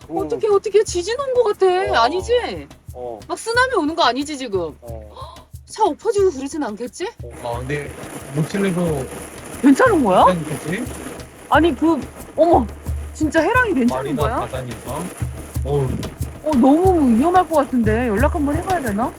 어떻게 지진 온 거 같아. 아니지? 어. 막 쓰나미 오는 거 아니지 지금? 차 엎어지고 그러진 않겠지? 아 근데 모칠레도 괜찮은 거야? 괜찮겠지? 아니 어머 진짜 해랑이 괜찮은 마리나 거야? 바다니까. 어. 너무 위험할 것 같은데 연락 한번 해봐야 되나?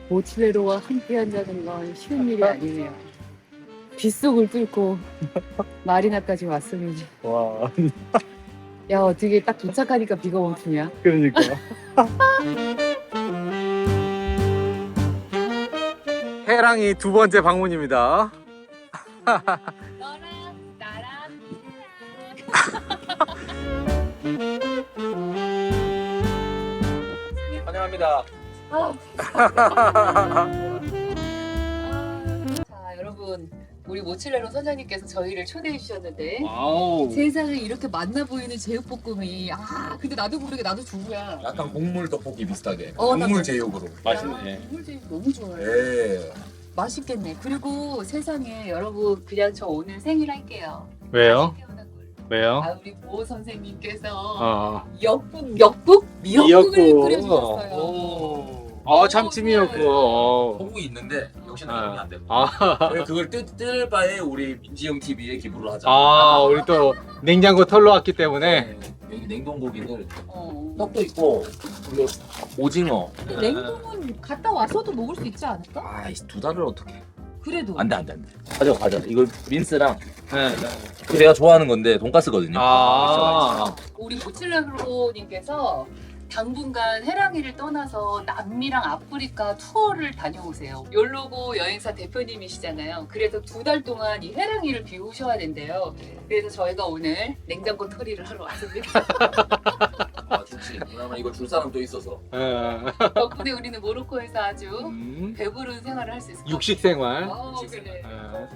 모칠레로와 함께 한다는 건 쉬운 일이 아니네요. 빗속을 뚫고 마리나까지 왔으니 와. 야 어떻게 딱 도착하니까 비가 멈추냐? 그러니까. 해랑이 두 번째 방문입니다. 너랑 나랑 환영합니다. 자 여러분 우리 모칠레로 선장님께서 저희를 초대해 주셨는데 와우. 세상에 이렇게 맛나 보이는 제육볶음이 근데 나도 모르게 나도 주부야. 약간 곡물 떡볶이 비슷하게 나 곡물 제육으로. 맛있네. 국물제육 너무 좋아해. 예. 맛있겠네. 그리고 세상에 여러분 그냥 저 오늘 생일 할게요. 왜요? 다시 태어난 걸. 왜요? 우리 보호 선생님께서 어. 미역국을 끓여주셨어요. 오. 참치미역국. 소고기 있는데 역시나 아. 이름이 안 돼. 아. 그걸 뜰 바에 우리 민지영 TV에 기부를 하자. 우리 또 냉장고 털러 왔기 때문에. 여기 냉동고기를 어. 떡도 있고 그리고 오징어. 근데 냉동은 갔다 와서도 먹을 수 있지 않을까? 두 달을 어떻게? 그래도. 안돼. 가져. 이거 민스랑 네. 그 내가 좋아하는 건데 돈가스거든요. 우리 모칠레로님께서 당분간 해랑이를 떠나서 남미랑 아프리카 투어를 다녀오세요. 욜로고 여행사 대표님이시잖아요. 그래서 2달 동안 이 해랑이를 비우셔야 된대요. 그래서 저희가 오늘 냉장고 털이를 하러 왔습니다. 좋지. 그나마 이거 줄 사람 또 있어서. 덕분에 우리는 모로코에서 아주 음. 배부른 생활을 할 수 있을 것 육식 생활. 같아요. 그래.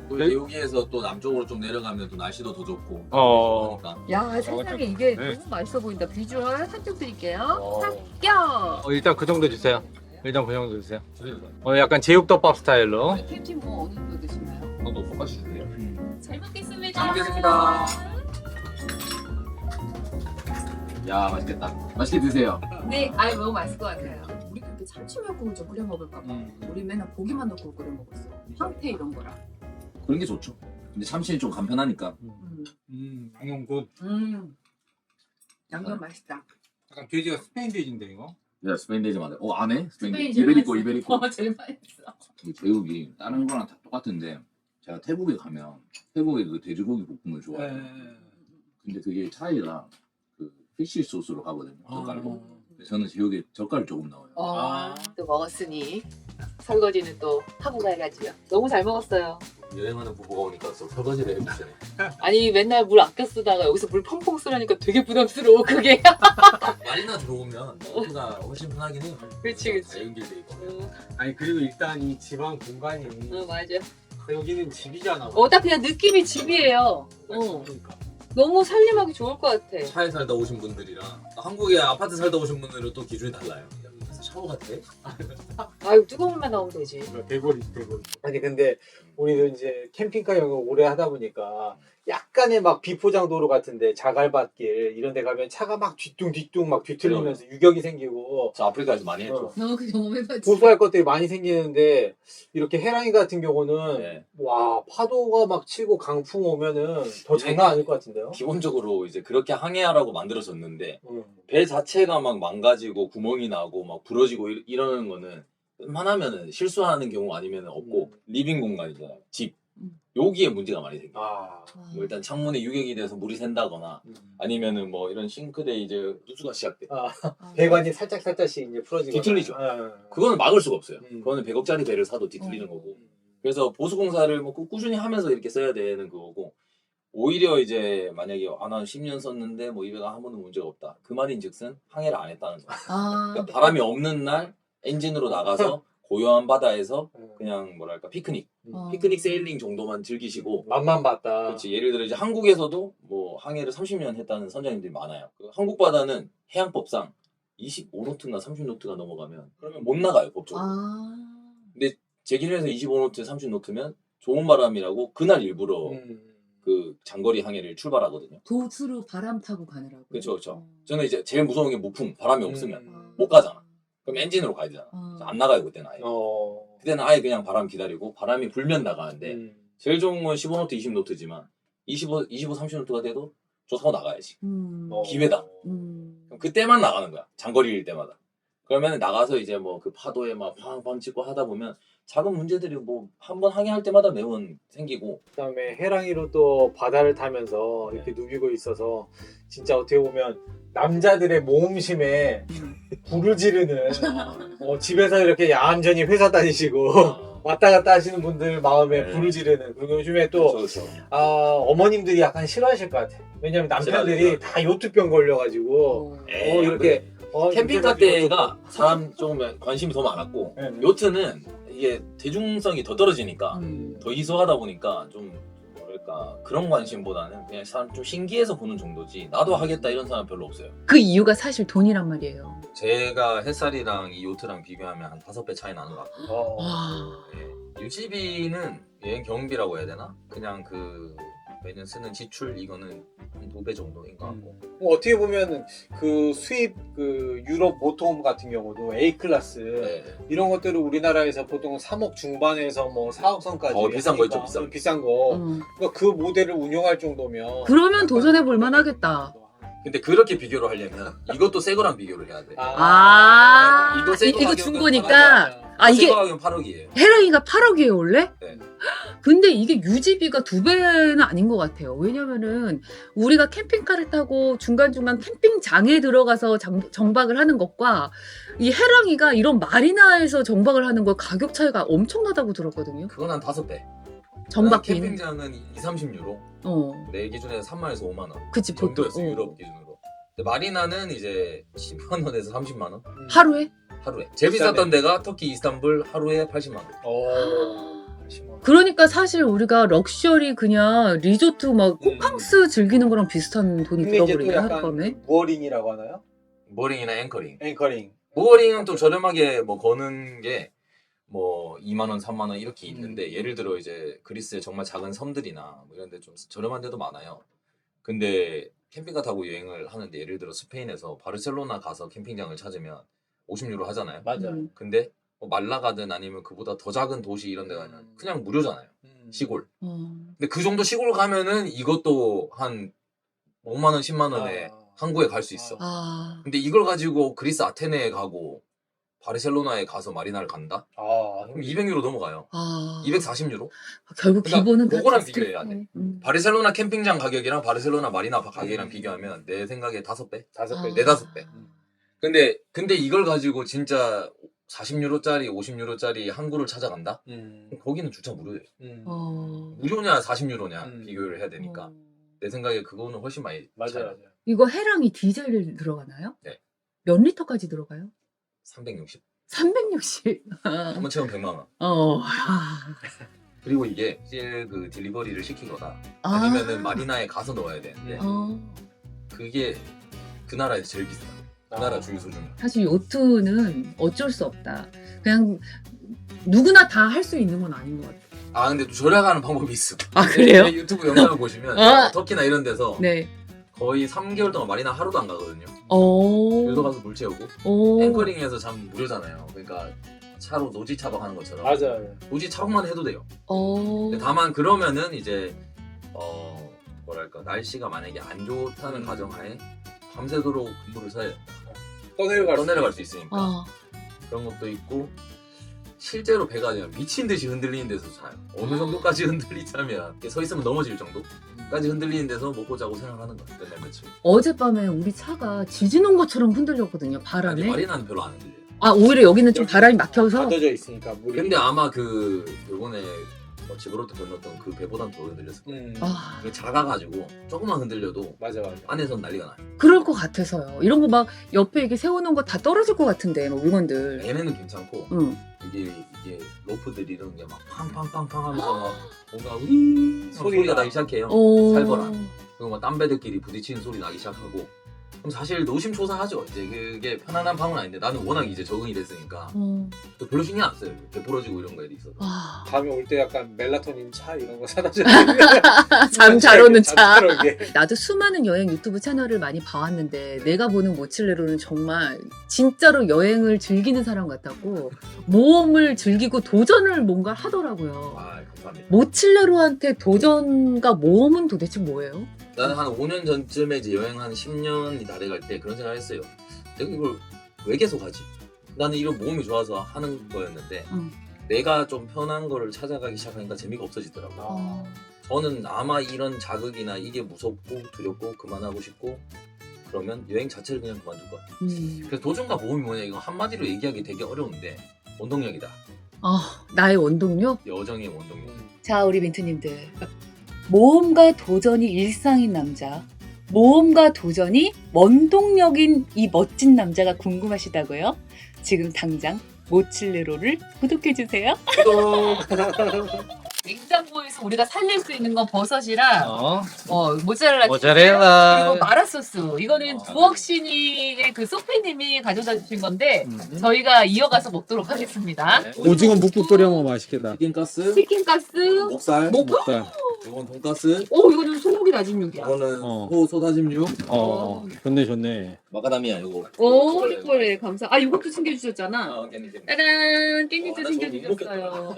또 여기에서 또 남쪽으로 좀 내려가면 또 날씨도 더 좋고. 어. 그러니까. 야 세상에 이게 네. 너무 맛있어 보인다. 비주얼 합격 드릴게요. 어. 합격! 일단 그 정도 주세요. 주세요. 약간 제육덮밥 스타일로. 캡틴 뭐 어느 정도 드시나요? 저도 똑같이 주세요. 잘 먹겠습니다. 잘 먹겠습니다. 야 맛있겠다. 맛있게 드세요. 네, 너무 맛있을 것 같아요. 우리 그렇게 참치미역국을 좀 끓여 먹을까 봐. 우리 맨날 고기만 넣고 끓여 먹었어. 황태 이런 거랑. 그런 게 좋죠. 근데 참치는 좀 간편하니까. 양념 굿. 양념 맛있다. 약간 돼지가 스페인 돼지인데 이거? 야 스페인 돼지 맞아. 안 해? 스페인 돼지. 제일 이베리코. 맛있어. 제일 맛있어. 이 제육이 다른 거랑 다 똑같은데 제가 태국에 가면 태국의 그 돼지고기 볶음을 좋아해요. 근데 그게 차이가 그 피쉬 소스로 가거든요. 젓갈로. 저는 제육에 젓갈 조금 넣어요. 또 먹었으니 설거지는 또 하고 가야지요. 너무 잘 먹었어요. 여행하는 부부가 오니까 또 설거지를 해주시네. 아니 맨날 물 아껴 쓰다가 여기서 물 펑펑 쓰라니까 되게 부담스러워 그게. 마리나 들어오면 여기가 훨씬 편하긴 해요. 그치. 다 연결돼 있고. 아니 그리고 일단 이 집안 공간이 맞아. 여기는 집이잖아. 딱 그냥 느낌이 집이에요. 그러니까. 너무 살림하기 좋을 것 같아. 차에 살다 오신 분들이랑 한국에 아파트 살다 오신 분들은 또 기준이 달라요. 여기서 샤워가 돼? 뜨거운 물만 나오면 되지. 대골이. 아니 근데 우리도 이제 캠핑카 여행을 오래 하다 보니까 약간의 막 비포장 도로 같은데 자갈밭길 이런 데 가면 차가 막 뒤뚱 막 뒤틀리면서 유격이 생기고 저 아프리카에서 많이 했죠. 너 그 경험해봤지? 고소할 것들이 많이 생기는데 이렇게 해랑이 같은 경우는 네. 와 파도가 막 치고 강풍 오면은 더 장난 아닐 것 같은데요? 기본적으로 이제 그렇게 항해하라고 만들어졌는데 배 자체가 막 망가지고 구멍이 나고 막 부러지고 이러는 거는 웬만하면은 실수하는 경우 아니면 없고 리빙 공간이잖아요. 집. 여기에 문제가 많이 생겨요. 뭐 일단 창문에 유격이 돼서 물이 샌다거나 아니면은 뭐 이런 싱크대 이제 누수가 시작돼. 배관이 살짝씩 이제 풀어지고 뒤틀리죠. 그거는 막을 수가 없어요. 그거는 100억짜리 배를 사도 뒤틀리는 거고. 그래서 보수 공사를 뭐 꾸준히 하면서 이렇게 써야 되는 그거고. 오히려 이제 만약에 한 10년 썼는데 뭐 이 배가 한 번도 문제가 없다. 그 말인즉슨 항해를 안 했다는 거야. 그러니까 바람이 없는 날 엔진으로 나가서 고요한 바다에서 그냥 뭐랄까 피크닉 어. 피크닉 세일링 정도만 즐기시고 맛만 봤다. 그렇지. 예를 들어 이제 한국에서도 뭐 항해를 30년 했다는 선장님들이 많아요. 그 한국 바다는 해양법상 25노트인가 30노트가 넘어가면 그러면 못 나가요 법적으로. 아. 근데 제 기준에서 25노트, 30노트면 좋은 바람이라고 그날 일부러 그 장거리 항해를 출발하거든요. 도수로 바람 타고 가느라고. 그렇죠, 그렇죠. 저는 이제 제일 무서운 게 무풍, 바람이 없으면 음. 못 가잖아. 그럼 엔진으로 가야 되잖아. 어. 안 나가요 그때는 아예. 그때는 아예 그냥 바람 기다리고 바람이 불면 나가는데 제일 좋은 건 15노트, 20노트지만 25, 30노트가 돼도 저 타고 나가야지. 기회다. 그럼 그때만 나가는 거야. 장거리일 때마다. 그러면 나가서 이제 뭐 그 파도에 막 팡팡 찍고 하다 보면 작은 문제들이 뭐 한 번 항해할 때마다 매번 생기고. 그다음에 해랑이로 또 바다를 타면서 이렇게 누비고 있어서 진짜 어떻게 보면 남자들의 모험심에 불을 지르는 집에서 이렇게 얌전히 회사 다니시고 왔다 갔다 하시는 분들 마음에 네. 불을 지르는. 그리고 요즘에 또 그렇죠. 어머님들이 약간 싫어하실 것 같아. 왜냐면 남편들이 싫어하죠. 다 요트병 걸려가지고 에이, 이렇게 캠핑카 때가 사람 좀 관심이 더 많았고 네. 요트는 이게 대중성이 더 떨어지니까 더 희소하다 보니까 좀 뭐랄까 그런 관심보다는 그냥 사람 좀 신기해서 보는 정도지 나도 하겠다 이런 사람 별로 없어요. 그 이유가 사실 돈이란 말이에요. 제가 햇살이랑 이 요트랑 비교하면 한 5배 차이 나는 것 같고 와. 유지비는 여행 경비라고 해야 되나? 그냥 그 매년 쓰는 지출 이거는 한 2배 정도인 것 같고 어떻게 보면 그 수입 그 유럽 모터홈 같은 경우도 A 클래스 네. 이런 것들을 우리나라에서 보통 3억 중반에서 뭐 4억 선까지 비싼 거 있죠, 비싼 거. 비싼 거. 그러니까 그 모델을 운용할 정도면 그러면 도전해 볼 만하겠다. 근데 그렇게 비교를 하려면 이것도 새 거랑 비교를 해야 돼. 아, 새 거 이거 가격은 중고니까. 아, 새 이게 거 가격은 8억이에요. 해랑이가 8억이에요, 원래? 네. 근데 이게 유지비가 2배는 아닌 것 같아요. 왜냐면은 우리가 캠핑카를 타고 중간중간 캠핑장에 들어가서 정박을 하는 것과 이 해랑이가 이런 마리나에서 정박을 하는 거 가격 차이가 엄청나다고 들었거든요. 그건 한 5배. 정박비. 캠핑장은 2-30유로. 내 기준에서 3만에서 5만 원. 그치, 보통. 정도였어 유럽 기준으로. 근데 마리나는 이제 10만 원에서 30만 원 하루에? 하루에. 제일 비쌌던 데가 터키 이스탄불 하루에 80만 원. 그러니까 사실 우리가 럭셔리 그냥 리조트 막 호캉스 즐기는 거랑 비슷한 돈이 근데 이제 또 들어버리네 약간 하룻밤에. 무어링이라고 하나요? 모어링이나 앵커링. 앵커링. 모어링은 또 저렴하게 뭐 거는 게 뭐 2만 원, 3만 원 이렇게 있는데 예를 들어 이제 그리스의 정말 작은 섬들이나 뭐 이런 데 좀 저렴한 데도 많아요. 근데 캠핑카 타고 여행을 하는데 예를 들어 스페인에서 바르셀로나 가서 캠핑장을 찾으면 50유로 하잖아요. 맞아. 근데 뭐 말라가든 아니면 그보다 더 작은 도시 이런 데 가면 그냥 무료잖아요. 시골. 근데 그 정도 시골 가면은 이것도 한 5만 원, 10만 원에 항구에 갈 수 있어. 근데 이걸 가지고 그리스 아테네에 가고 바르셀로나에 가서 마리나를 간다? 그럼 200유로 넘어가요. 240유로? 결국 기본은 다 그거랑 비슷해. 비교해야 돼. 바르셀로나 캠핑장 가격이랑 바르셀로나 마리나 가격이랑 비교하면 내 생각에 5배? 5배. 4-5배. 근데 이걸 가지고 진짜 40유로짜리, 50유로짜리 항구를 찾아간다? 거기는 주차 무료예요. 무료냐 40유로냐 비교를 해야 되니까 내 생각에 그거는 훨씬 많이 맞아요. 이거 해랑이 디젤 들어가나요? 네. 몇 리터까지 들어가요? 360. 360. 한번 채우면 100만 원. 그리고 이게 그 딜리버리를 시키거나 아니면은 마리나에 가서 넣어야 되는데 그게 그 나라에서 제일 비싸. 그 나라 주유소 중에. 사실 요트는 어쩔 수 없다. 그냥 누구나 다 할 수 있는 건 아닌 것 같아. 근데 또 절약하는 방법이 있어. 그래요? 제 유튜브 영상을 보시면 터키나 이런 데서 네. 거의 3개월 동안 마리나 하루도 안 가거든요. 주유소 가서 물 채우고 앵커링에서 참 무료잖아요. 그러니까 차로 노지 차박하는 것처럼 맞아요. 노지 차박만 해도 돼요. 근데 다만 그러면은 이제 뭐랄까 날씨가 만약에 안 좋다는 가정하에 밤새도록 근무를 서야 떠내려갈 수 있으니까 그런 것도 있고 실제로 배가 그냥 미친 듯이 흔들리는 데서 자요. 어느 정도까지 흔들리자면 이렇게 서 있으면 넘어질 정도까지 흔들리는 데서 먹고 자고 생활하는 거예요. 맨날 며칠. 어젯밤에 우리 차가 지진 온 것처럼 흔들렸거든요. 바람에. 아니, 마리나는 별로 안 흔들려요. 오히려 여기는 좀 바람이 막혀서. 가둬져 있으니까 물이. 근데 아마 요번에 지브롤터 건넜던 그 배보단 더 흔들렸을 거예요. 아, 이게 작아가지고 조금만 흔들려도 맞아. 안에선 난리가 나요. 그럴 것 같아서요. 이런 거 막 옆에 이렇게 세워놓은 거 다 떨어질 것 같은데, 뭐 물건들. 얘네는 괜찮고 응. 이게 로프들 이런 게 막 팡팡팡팡 하면서 막 뭔가 으이 소리가 나기 시작해요. 오. 살벌한. 그리고 막 땀배들끼리 부딪히는 소리 나기 시작하고 그럼 사실 노심초사하죠. 이제 그게 편안한 방은 아닌데 나는 워낙 이제 적응이 됐으니까 별로 신경 안 써요. 이렇게 부러지고 이런 거에 있어서. 아, 다음에 올 때 약간 멜라토닌 차 이런 거 사다 줘. 잠 잘 오는 차. 그러게. 나도 수많은 여행 유튜브 채널을 많이 봐왔는데 내가 보는 모칠레로는 정말 진짜로 여행을 즐기는 사람 같았고 모험을 즐기고 도전을 뭔가 하더라고요. 아 감사합니다. 모칠레로한테 도전과 모험은 도대체 뭐예요? 나는 한 5년 전쯤에 이제 여행 한 10년이 다 돼갈 때 그런 생각을 했어요. 내가 이걸 왜 계속 하지? 나는 이런 모험이 좋아서 하는 거였는데 내가 좀 편한 거를 찾아가기 시작하니까 재미가 없어지더라고요. 저는 아마 이런 자극이나 이게 무섭고 두렵고 그만하고 싶고 그러면 여행 자체를 그냥 그만둘 것 같아요. 그래서 도전과 모험이 뭐냐 이거 한마디로 얘기하기 되게 어려운데 원동력이다. 아, 나의 원동력? 여정의 원동력. 자, 우리 민트님들. 모험과 도전이 일상인 남자, 모험과 도전이 원동력인 이 멋진 남자가 궁금하시다고요? 지금 당장 모칠레로를 구독해주세요. 냉장고에서 우리가 살릴 수 있는 건 버섯이랑 모짜렐라 모짜렐라. 그리고 마라소스. 이거는 두억신이의 그 소피님이 가져다 주신 건데 저희가 이어가서 먹도록 하겠습니다. 오징어 묵국 끓여 먹으면 맛있겠다. 치킨가스, 치킨가스, 목살, 목살. 이건 돈가스, 오 이거는 소고기 다짐육이야. 이거는 어. 소 소다짐육, 좋네 좋네. 마카다미아 이거. 오 헐 감사. 아 이것도 챙겨주셨잖아. 깻잎. 따단 깻잎도 나 저거 챙겨주셨어요.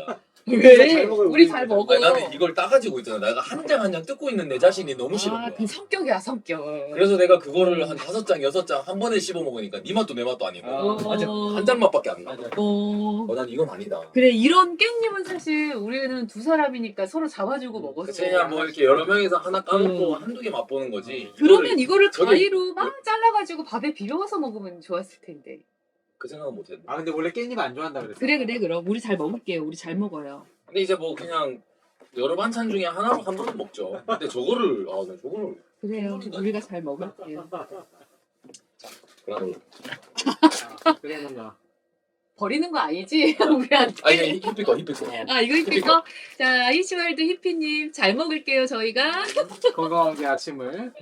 못 왜? 우리 잘 먹어. 아니, 나는 이걸 따가지고 있잖아. 내가 한 장 한 장 뜯고 있는 내 자신이 너무 싫은 거야. 그 성격이야 성격. 그래서 내가 그거를 한 5장, 6장 한 번에 씹어 먹으니까 네 맛도 내 맛도 아니고 맞아. 한 장 맛밖에 안 나. 어. 난 이건 아니다. 그래 이런 깻잎은 사실 우리는 두 사람이니까 서로 잡아주고 먹었어. 그냥 뭐 이렇게 여러 명이서 하나 까먹고 한두 개 맛보는 거지. 그러면 이거를 저기- 가위로 막 잘라가지고 밥에 비벼서 먹으면 좋았을 텐데. 그 생각은 못했네. 아 근데 원래 깻잎 안 좋아한다 그랬어. 그래 그럼 우리 잘 먹을게요. 우리 잘 먹어요. 근데 이제 뭐 그냥 여러 반찬 중에 하나로 한 번은 먹죠. 근데 저거를 나 저거를 그래요. 우리가 잘 먹을게요. 그냥 그래 뭔가. 버리는 거 아니지? 우리한테. 아 이게 히피꺼. 아 이거 히피거? 자 히시월드 히피님 잘 먹을게요 저희가. 건강하게 아침을.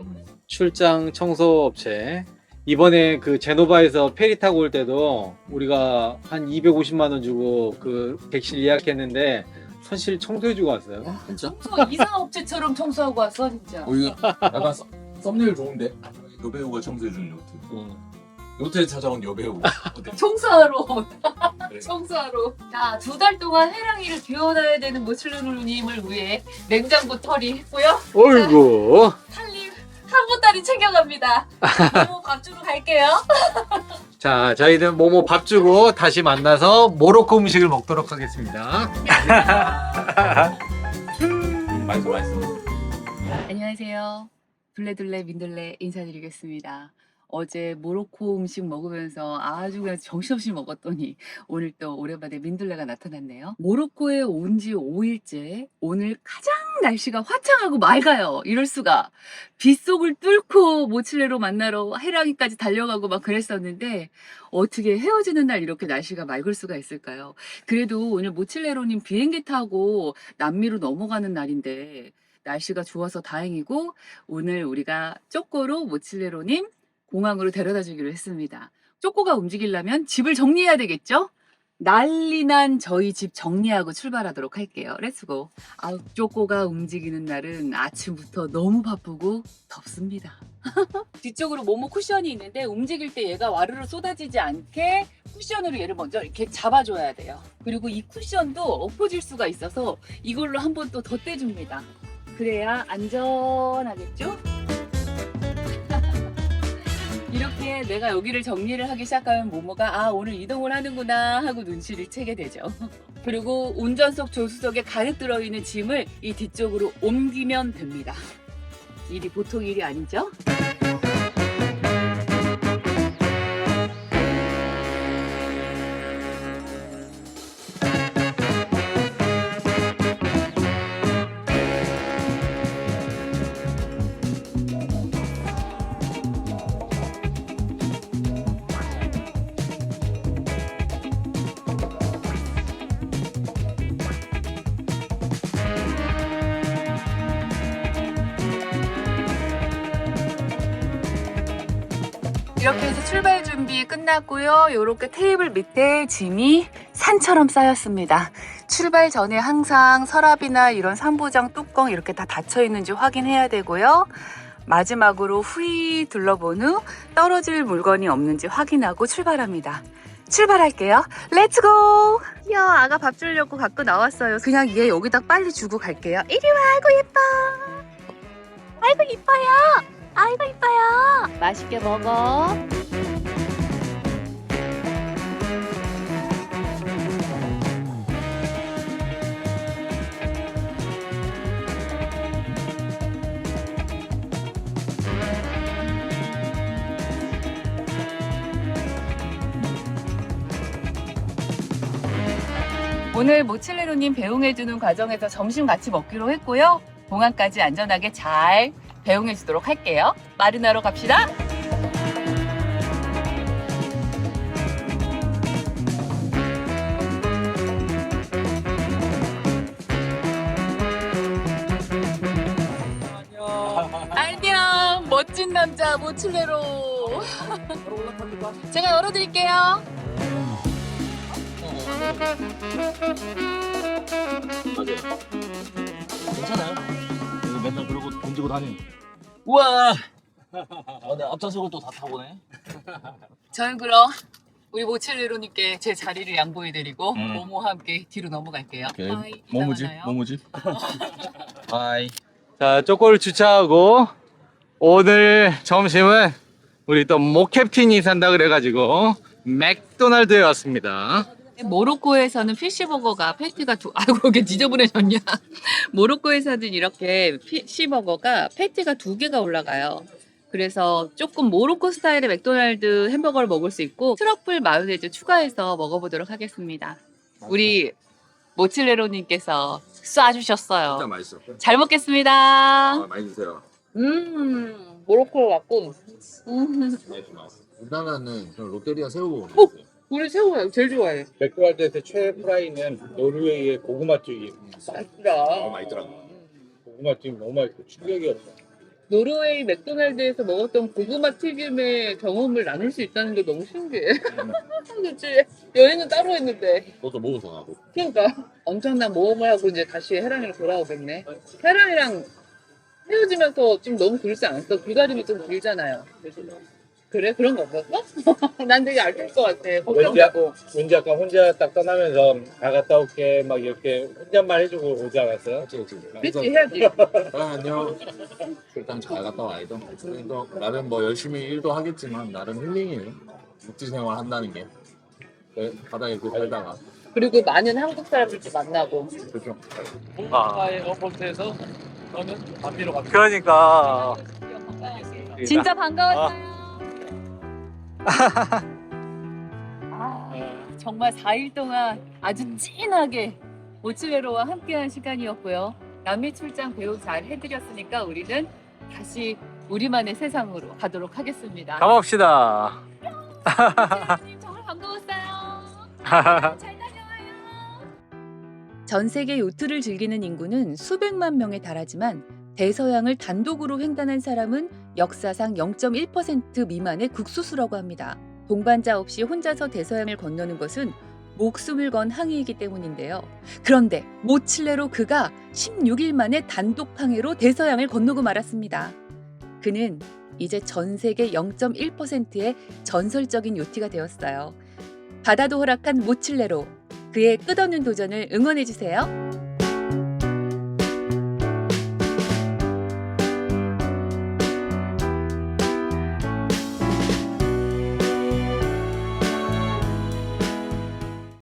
출장 청소 업체. 이번에 그 제노바에서 페리 타고 올 때도 우리가 한 250만 원 주고 그 객실 예약했는데 사실 청소해주고 왔어요. 진짜? 이사업체처럼 청소하고 왔어 진짜. 이거 약간 썸네일 좋은데? 여배우가 청소해주는 요트. 요트에 찾아온 여배우. 어때? 청소하러. 그래. 청소하러. 자, 2달 동안 해랑이를 비워놔야 되는 모칠레로님을 위해 냉장고 털이 했고요. 어이구. 탈림 한 보따리 챙겨갑니다. 너무 밥 주러 갈게요. 자, 저희는 모모 밥 주고 다시 만나서 모로코 음식을 먹도록 하겠습니다. 맛있어. 안녕하세요. 둘레둘레 민들레 인사드리겠습니다. 어제 모로코 음식 먹으면서 아주 그냥 정신없이 먹었더니 오늘 또 오랜만에 민들레가 나타났네요. 모로코에 온 지 5일째 오늘 가장 날씨가 화창하고 맑아요. 이럴 수가. 빗속을 뚫고 모칠레로 만나러 해랑이까지 달려가고 막 그랬었는데 어떻게 헤어지는 날 이렇게 날씨가 맑을 수가 있을까요? 그래도 오늘 모칠레로님 비행기 타고 남미로 넘어가는 날인데 날씨가 좋아서 다행이고 오늘 우리가 쪼꼬로 모칠레로님 공항으로 데려다 주기로 했습니다. 쪼꼬가 움직이려면 집을 정리해야 되겠죠? 난리난 저희 집 정리하고 출발하도록 할게요. 렛츠고. 아우, 쪼꼬가 움직이는 날은 아침부터 너무 바쁘고 덥습니다. 뒤쪽으로 모모 쿠션이 있는데 움직일 때 얘가 와르르 쏟아지지 않게 쿠션으로 얘를 먼저 이렇게 잡아줘야 돼요. 그리고 이 쿠션도 엎어질 수가 있어서 이걸로 한 번 또 덧대줍니다. 그래야 안전하겠죠? 이렇게 내가 여기를 정리를 하기 시작하면 모모가 아 오늘 이동을 하는구나 하고 눈치를 채게 되죠. 그리고 운전석 조수석에 가득 들어있는 짐을 이 뒤쪽으로 옮기면 됩니다. 일이 보통 일이 아니죠? 이렇게 해서 출발 준비 끝났고요. 이렇게 테이블 밑에 짐이 산처럼 쌓였습니다. 출발 전에 항상 서랍이나 이런 산보장 뚜껑 이렇게 다 닫혀 있는지 확인해야 되고요. 마지막으로 후이 둘러본 후 떨어질 물건이 없는지 확인하고 출발합니다. 출발할게요. 렛츠고! 귀여워, 아가 밥 주려고 갖고 나왔어요. 그냥 얘 여기다 빨리 주고 갈게요. 이리 와, 아이고 예뻐. 아이고 이뻐요. 아이고 이뻐요. 맛있게 먹어. 오늘 모칠레로님 배웅해주는 과정에서 점심 같이 먹기로 했고요. 공항까지 안전하게 잘 배웅해주도록 할게요. 마리나로 갑시다. 안녕, 멋진 남자 모칠레로. 제가 열어드릴게요. 맞아요. 괜찮아요. 이거 맨날 그러고 던지고 다니. 우와. 내 앞좌석을 또 다 타보네. 저는 그럼 우리 모칠레로님께 제 자리를 양보해드리고 모모와 함께 뒤로 넘어갈게요. 하이, 뭐무지? 이따 만나요. 뭐무지? 하이. 자, 쪼꼬를 주차하고 오늘 점심은 우리 또 모캡틴이 산다 그래가지고 맥도날드에 왔습니다. 모로코에서는 피쉬버거가 패티가 아이고 이게 지저분해졌냐. 모로코에서는 이렇게 피쉬버거가 패티가 2개가 올라가요. 그래서 조금 모로코 스타일의 맥도날드 햄버거를 먹을 수 있고 트러플 마요네즈 추가해서 먹어보도록 하겠습니다. 우리 모칠레로님께서 쏴주셨어요. 진짜 맛있어. 잘 먹겠습니다. 많이 드세요. 모로코 같고 우리나라는 롯데리아 새우버거. 우리 새우가 제일 좋아해. 맥도날드에서 최애 프라이는 노르웨이의 고구마 튀김. 맛있다. 맛있더라. 고구마 튀김 너무 맛있고 충격이었어. 노르웨이 맥도날드에서 먹었던 고구마 튀김의 경험을 나눌 수 있다는 게 너무 신기해. 그치? 여행은 따로 했는데. 그것도 먹어서 나고. 그러니까 엄청난 모험을 하고 이제 다시 해랑이로 돌아오겠네. 해랑이랑 헤어지면서 좀 너무 길지 않았어? 귀가림이 좀 길잖아요. 그래? 그런 거 없었어? 난 되게 알뜰 것 같아. 걱정되고. 왠지 약간 혼자 딱 떠나면서 다 갔다 올게 막 이렇게 혼잣말 해주고 오지 않았어요? 그치? 해야지. 안녕. 일단 잘 갔다 와야죠. 그래도 나름 뭐 열심히 일도 하겠지만 나름 힐링이에요. 육지 생활 한다는 게. 바다에 그 살다가. 그리고 많은 한국 사람들도 만나고. 그렇죠. 에어포트에서 저는 밤비로 갑니다. 그러니까 진짜 반가웠어요. 정말 4일 동안 아주 찐하게 모칠레로와 함께한 시간이었고요. 남미 출장 배우 잘 해드렸으니까 우리는 다시 우리만의 세상으로 가도록 하겠습니다. 가봅시다. 모칠레로님 정말 반가웠어요. 잘 다녀와요. 전 세계 요트를 즐기는 인구는 수백만 명에 달하지만 대서양을 단독으로 횡단한 사람은 역사상 0.1% 미만의 극소수라고 합니다. 동반자 없이 혼자서 대서양을 건너는 것은 목숨을 건 항해이기 때문인데요. 그런데 모칠레로 그가 16일 만에 단독 항해로 대서양을 건너고 말았습니다. 그는 이제 전 세계 0.1%의 전설적인 요티가 되었어요. 바다도 허락한 모칠레로, 그의 끝없는 도전을 응원해주세요.